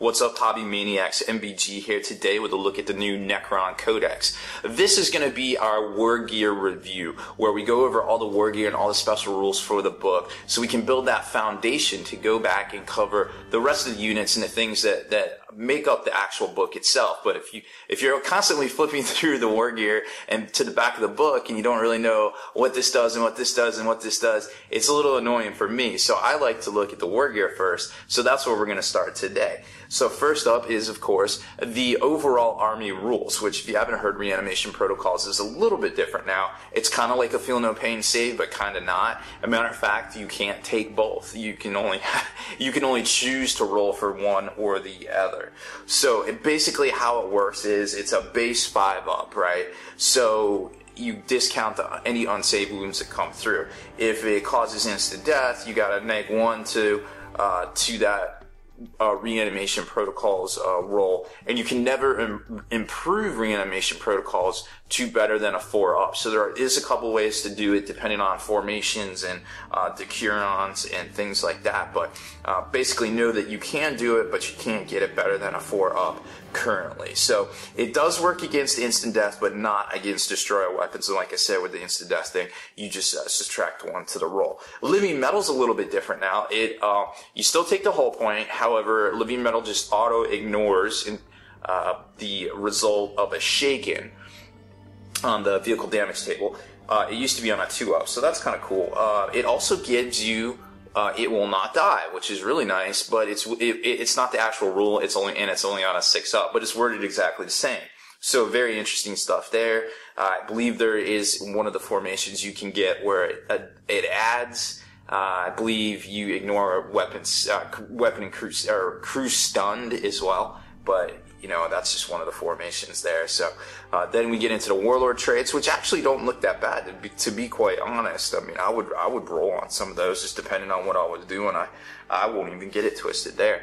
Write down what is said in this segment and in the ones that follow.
What's up, Hobby Maniacs? MBG here today with a look at the new Necron Codex. This is going to be our Wargear review, where we go over all the Wargear and all the special rules for the book, so we can build that foundation to go back and cover the rest of the units and the things that make up the actual book itself. But if you're constantly flipping through the Wargear and to the back of the book and you don't really know what this does and what this does and what this does, it's a little annoying for me. So I like to look at the Wargear first. So that's where we're going to start today. So first up is, of course, the overall army rules, which if you haven't heard, Reanimation Protocols is a little bit different now. It's kind of like a Feel No Pain save, but kind of not. As a matter of fact, you can't take both. You can only choose to roll for one or the other. So basically how it works is it's a base 5-up, right? So you discount any unsaved wounds that come through. If it causes instant death, you got a -1 to that Reanimation Protocols roll, and you can never improve Reanimation Protocols to better than a 4-up. So there is a couple ways to do it depending on formations and decurons and things like that, but basically know that you can do it, but you can't get it better than a 4-up currently. So it does work against instant death, but not against destroyer weapons. And like I said, with the instant death thing, you just subtract 1 to the roll. Living Metal's a little bit different now. You still take the hull point. However, Living Metal just auto ignores the result of a shaken on the vehicle damage table. It used to be on a 2-up, so that's kind of cool. It also gives you it will not die, which is really nice, but it's not the actual rule. It's only on a 6-up, but it's worded exactly the same. So very interesting stuff there. I believe there is one of the formations you can get where it adds. I believe you ignore weapon and crew stunned as well, but that's just one of the formations there. So then we get into the Warlord traits, which actually don't look that bad, to be quite honest. I mean, I would roll on some of those, just depending on what I was doing. I won't even get it twisted there.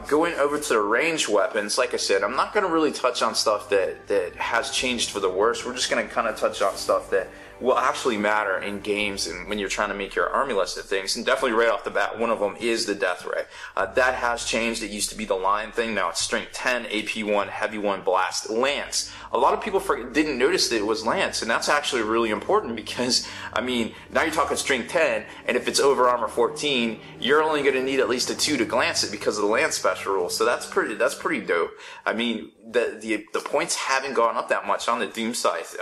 Going over to the ranged weapons, like I said, I'm not going to really touch on stuff that has changed for the worse. We're just going to kind of touch on stuff that will actually matter in games and when you're trying to make your army list of things. And definitely right off the bat, one of them is the Death Ray. That has changed. It used to be the line thing. Now it's Strength 10, AP 1, Heavy 1, Blast, Lance. A lot of people didn't notice that it was Lance, and that's actually really important because, I mean, now you're talking Strength 10, and if it's over Armor 14, you're only going to need at least a 2 to glance it because of the Lance special rule. So that's pretty dope. I mean, the points haven't gone up that much on the Doom Scythe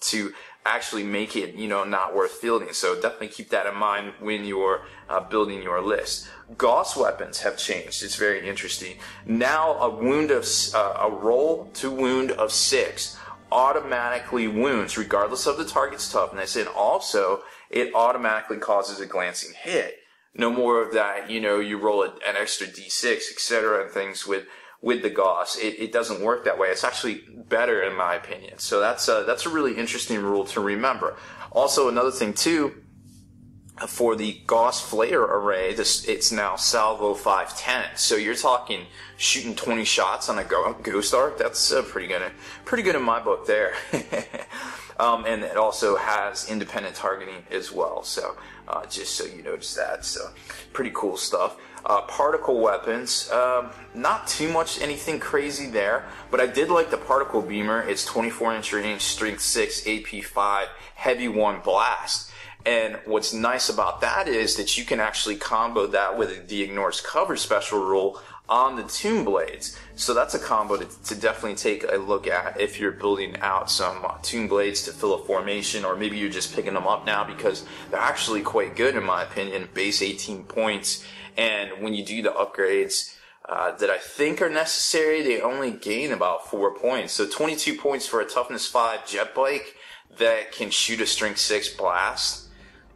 to actually make it, not worth fielding. So definitely keep that in mind when you're building your list. Gauss weapons have changed. It's very interesting. Now a roll to wound of 6 automatically wounds regardless of the target's toughness, and also it automatically causes a glancing hit. No more of that, you roll an extra d6, etc., and things with the Gauss. It doesn't work that way. It's actually better in my opinion. So that's a really interesting rule to remember. Also, another thing too, for the Gauss Flare array, it's now Salvo 510. So you're talking shooting 20 shots on a Ghost Arc. That's pretty good in my book there. And it also has independent targeting as well. So just so you notice that. So pretty cool stuff. Particle weapons, not too much anything crazy there, but I did like the Particle Beamer. It's 24-inch range, Strength 6, AP 5, Heavy 1, Blast. And what's nice about that is that you can actually combo that with the Ignores Cover special rule on the Tomb Blades. So that's a combo to definitely take a look at if you're building out some Tomb Blades to fill a formation, or maybe you're just picking them up now because they're actually quite good in my opinion. Base 18 points, and when you do the upgrades that I think are necessary, they only gain about 4 points. So 22 points for a Toughness 5 jet bike that can shoot a Strength 6 blast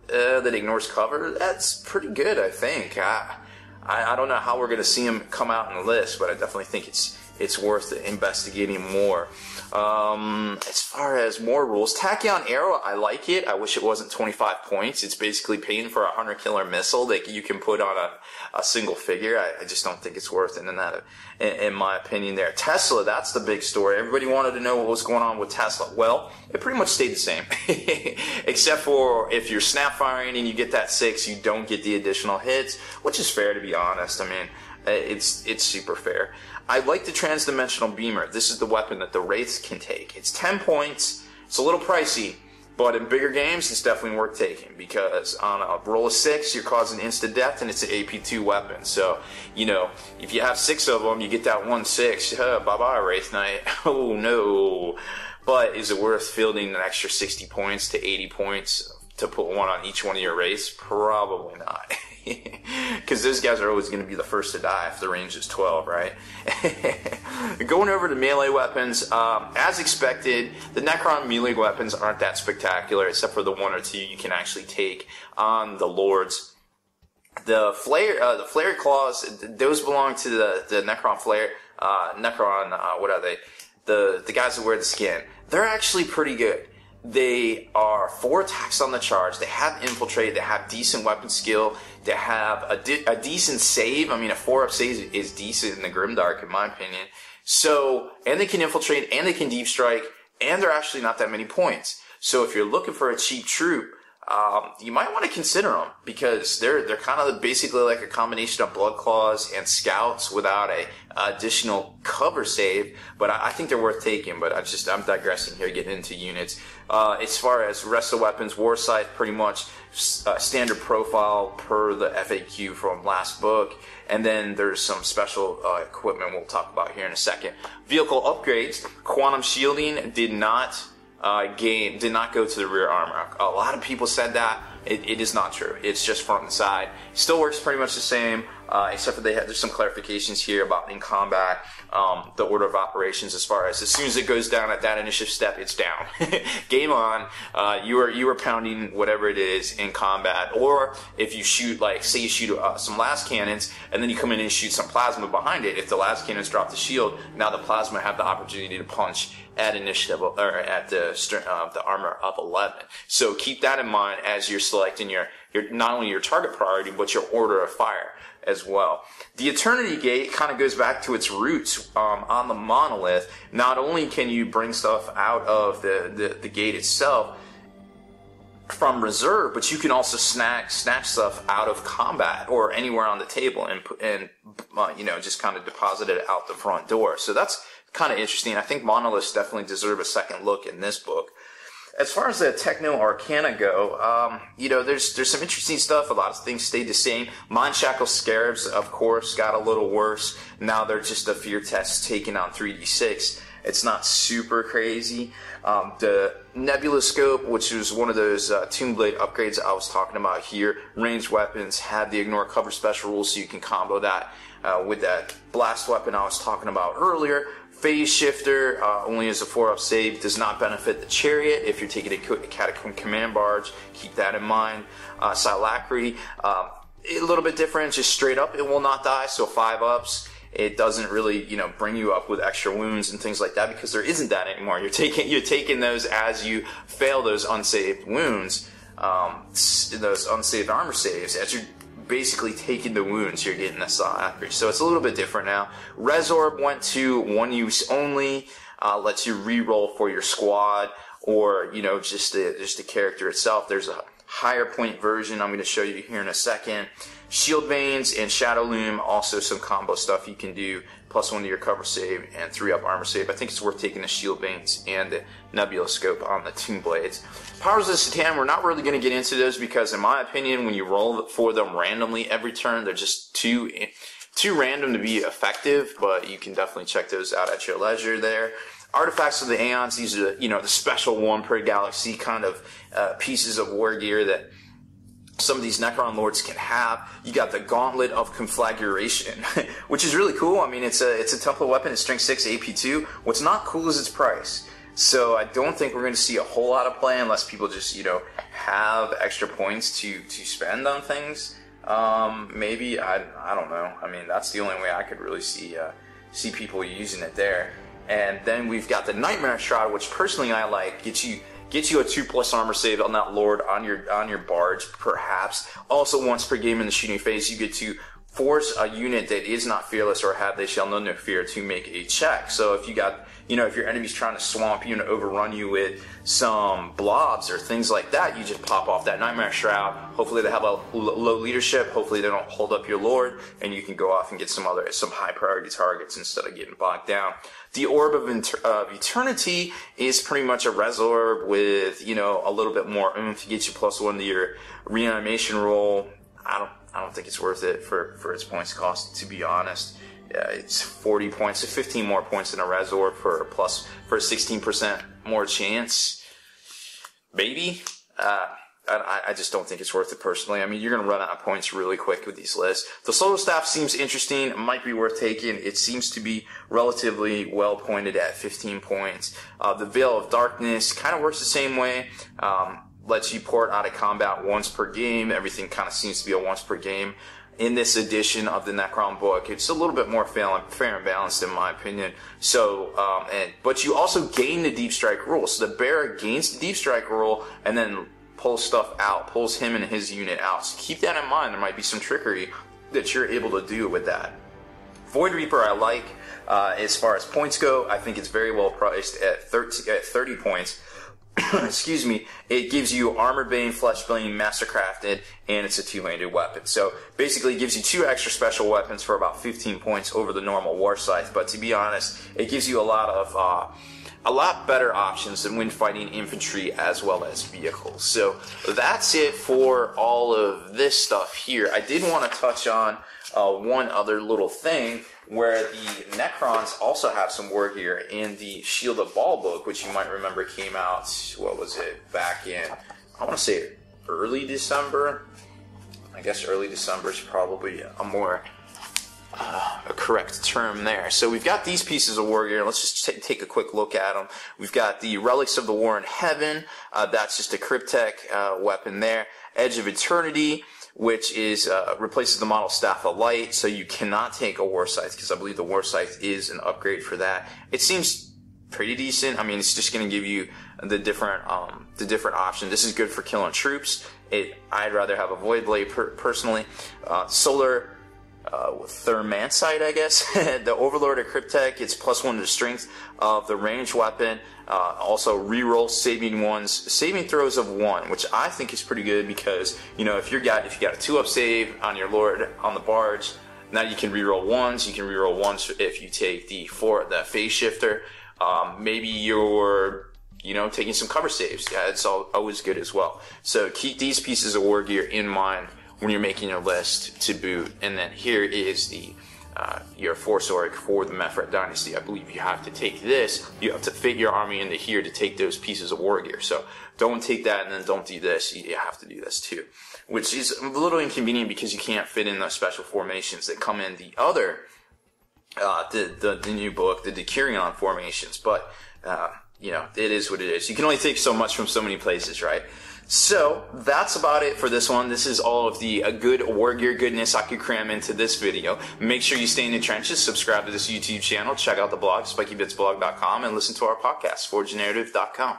that ignores cover. That's pretty good, I think. I don't know how we're going to see him come out in the list, but I definitely think it's worth investigating more. As far as more rules, Tachyon Arrow, I like it. I wish it wasn't 25 points. It's basically paying for a 100 killer missile that you can put on a single figure. I just don't think it's worth it in my opinion there. Tesla, that's the big story. Everybody wanted to know what was going on with Tesla. Well, it pretty much stayed the same. Except for if you're snap firing and you get that 6, you don't get the additional hits, which is fair to be honest. I mean, It's super fair. I like the transdimensional beamer. This is the weapon that the Wraiths can take. It's 10 points. It's a little pricey, but in bigger games, it's definitely worth taking, because on a roll of 6, you're causing instant death, and it's an AP2 weapon. So, you know, if you have 6 of them, you get that 1/6. Bye-bye, Wraith Knight. Oh, no. But is it worth fielding an extra 60 points to 80 points to put one on each one of your Wraiths? Probably not. Because those guys are always going to be the first to die if the range is 12, right? Going over to melee weapons, as expected, the Necron melee weapons aren't that spectacular, except for the 1 or 2 you can actually take on the Lords. The Flare Claws, those belong to the Necron Flare, what are they? The guys that wear the skin. They're actually pretty good. They are 4 attacks on the charge. They have infiltrate. They have decent weapon skill. They have a decent save. I mean, a 4-up save is decent in the Grimdark, in my opinion. So, and they can infiltrate, and they can deep strike, and they're actually not that many points. So if you're looking for a cheap troop, you might want to consider them, because they're kind of basically like a combination of Blood Claws and Scouts without a additional cover save. But I think they're worth taking. But I'm digressing here, getting into units. As far as rest of weapons, War Scythe pretty much standard profile per the FAQ from last book. And then there's some special equipment we'll talk about here in a second. Vehicle upgrades. Quantum Shielding did not go to the rear armor. A lot of people said that. It is not true. It's just front and side. Still works pretty much the same, except for there's some clarifications here about in combat, the order of operations, as far as soon as it goes down at that initiative step, it's down. Game on. You are pounding whatever it is in combat. Or if you shoot, like, say you shoot some las cannons, and then you come in and shoot some plasma behind it. If the las cannons drop the shield, now the plasma have the opportunity to punch at initiative, or at the armor of 11. So keep that in mind as you're selecting your not only your target priority, but your order of fire as well. The Eternity Gate kind of goes back to its roots on the monolith. Not only can you bring stuff out of the gate itself from reserve, but you can also snatch stuff out of combat or anywhere on the table and just kind of deposit it out the front door. So that's kind of interesting. I think monoliths definitely deserve a second look in this book. As far as the Techno Arcana go, there's some interesting stuff. A lot of things stayed the same. Mind-Shackle Scarabs, of course, got a little worse. Now they're just a fear test taken on 3d6. It's not super crazy. The Nebula Scope, which was one of those Tomb Blade upgrades I was talking about here, ranged weapons had the ignore cover special rules, so you can combo that with that blast weapon I was talking about earlier. Phase Shifter only is a 4-up save, does not benefit the Chariot. If you're taking a Catacomb Command Barge, keep that in mind. Silacri, a little bit different, just straight up it will not die, so 5-ups. It doesn't really, bring you up with extra wounds and things like that, because there isn't that anymore. You're taking those as you fail those unsaved wounds, those unsaved armor saves. As you're basically taking the wounds, you're getting a Silacri. So it's a little bit different now. Resorb went to 1 use only, lets you re-roll for your squad, or, just the character itself. There's a higher point version I'm going to show you here in a second. Shield Veins and Shadow Loom, also some combo stuff you can do, +1 to your cover save and 3-up armor save. I think it's worth taking the Shield Veins and the Nebula Scope on the Tomb Blades. Powers of Satan, we're not really going to get into those, because in my opinion, when you roll for them randomly every turn, they're just too random to be effective, but you can definitely check those out at your leisure there. Artifacts of the Aeons, these are the special 1 per galaxy kind of pieces of war gear that some of these Necron Lords can have. You got the Gauntlet of Conflagration, which is really cool. I mean, it's a template weapon. It's strength 6 AP2. What's not cool is its price. So I don't think we're going to see a whole lot of play unless people just, have extra points to spend on things. Maybe, I don't know. I mean, that's the only way I could really see people using it there. And then we've got the Nightmare Shroud, which personally I like. Get you a 2+ armor save on that Lord on your barge, perhaps. Also, once per game in the shooting phase, you get to force a unit that is not fearless or have they shall know no fear to make a check. So if you got, if your enemy's trying to swamp you and overrun you with some blobs or things like that, you just pop off that Nightmare Shroud. Hopefully they have a low leadership. Hopefully they don't hold up your Lord, and you can go off and get some high priority targets instead of getting bogged down. The Orb of Eternity is pretty much a res orb with, a little bit more oomph to get you +1 to your reanimation roll. I don't think it's worth it for its points cost, to be honest. It's 40 points to 15 more points than a res orb for a 16% more chance. Maybe. I just don't think it's worth it personally. I mean, you're going to run out of points really quick with these lists. The Solar Staff seems interesting. It might be worth taking. It seems to be relatively well pointed at 15 points. The Veil of Darkness kind of works the same way. Lets you port out of combat once per game. Everything kind of seems to be a once per game. In this edition of the Necron book, it's a little bit more fair and balanced in my opinion. So, but you also gain the Deep Strike rule. So the Bearer gains the Deep Strike rule and then pulls stuff out, pulls him and his unit out. So keep that in mind. There might be some trickery that you're able to do with that. Void Reaper I like. As far as points go, I think it's very well priced at 30 points. Excuse me. It gives you Armor Bane, Flesh Bane, Mastercrafted, and it's a 2-handed weapon. So basically it gives you 2 extra special weapons for about 15 points over the normal War Scythe. But to be honest, it gives you a lot better options than when fighting infantry as well as vehicles. So that's it for all of this stuff here. I did want to touch on one other little thing, where the Necrons also have some Wargear in the Shield of Baal book, which you might remember came out, what was it, back in, I want to say early December. I guess early December is probably a more a correct term there. So we've got these pieces of Wargear. Let's just take a quick look at them. We've got the Relics of the War in Heaven. That's just a Cryptek weapon there. Edge of Eternity, which is replaces the model Staff of Light, so you cannot take a War Scythe, because I believe the War Scythe is an upgrade for that. It seems pretty decent. I mean, it's just going to give you the different options. This is good for killing troops. I'd rather have a Void Blade personally. Solar Thermancite, I guess. The Overlord of Cryptek, it's +1 to the strength of the ranged weapon. Also reroll saving throws of 1, which I think is pretty good, because if you got a 2-up save on your Lord on the barge, now you can reroll 1s. You can reroll 1s if you take the phase shifter. Maybe you're taking some cover saves. Yeah, it's always good as well. So keep these pieces of Wargear in mind when you're making your list to boot. And then here is your Force Orc for the Mephret Dynasty. I believe you have to take this. You have to fit your army into here to take those pieces of Wargear. So don't take that and then don't do this. You have to do this too, which is a little inconvenient because you can't fit in those special formations that come in the other the new book, the Decurion formations. But it is what it is. You can only take so much from so many places, right? So that's about it for this one. This is all of the good Wargear goodness I could cram into this video. Make sure you stay in the trenches, subscribe to this YouTube channel, check out the blog, spikybitsblog.com, and listen to our podcast, forgenarrative.com.